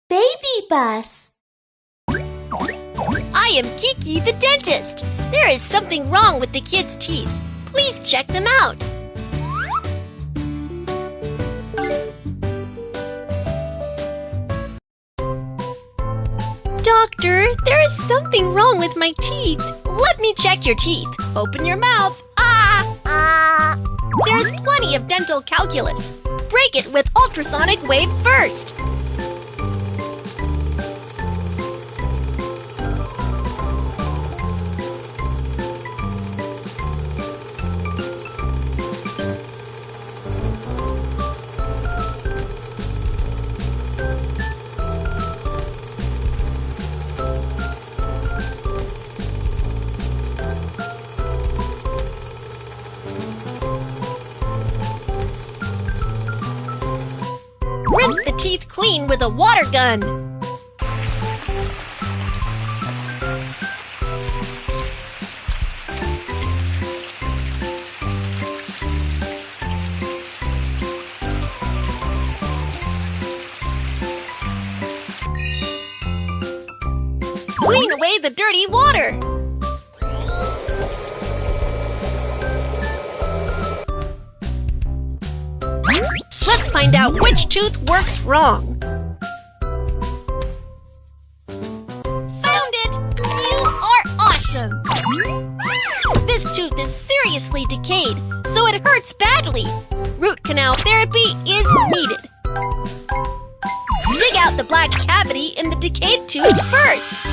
Baby bus. I am Kiki the dentist. There is something wrong with the kids' teeth. Please check them out. Doctor, there is something wrong with my teeth. Let me check your teeth. Open your mouth. There's plenty of dental calculus. Break it with ultrasonic wave first. Rinse the teeth clean with a water gun. Clean away the dirty water. Let's find out which tooth works wrong. Found it! You are awesome! This tooth is seriously decayed, so it hurts badly. Root canal therapy is needed. Dig out the black cavity in the decayed tooth first.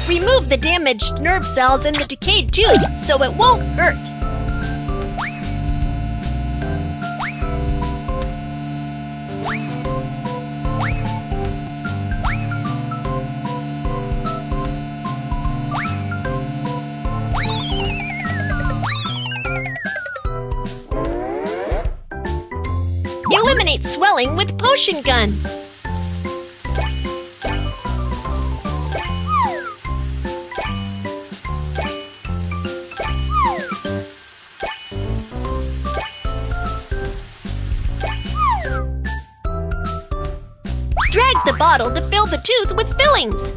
Remove the damaged nerve cells in the decayed tooth so it won't hurt. Eliminate swelling with potion gun. Drag the bottle to fill the tooth with fillings.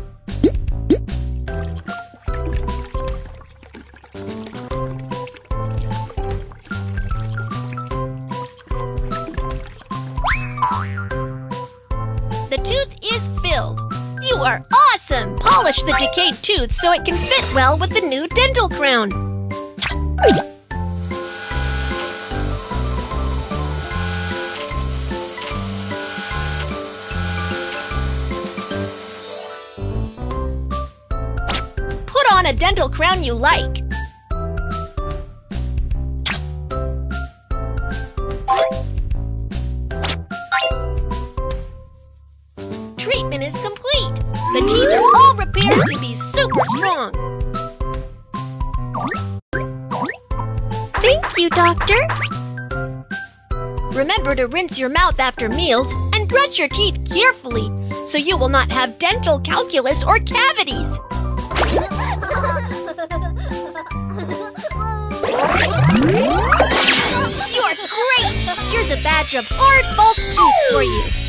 The tooth is filled. You are awesome! Polish the decayed tooth so it can fit well with the new dental crown. Put on a dental crown you like. Treatment is complete. The teeth are all repaired to be super strong. Thank you, doctor. Remember to rinse your mouth after meals and brush your teeth carefully so you will not have dental calculus or cavities. You're great! Here's a badge of hard false tooth for you.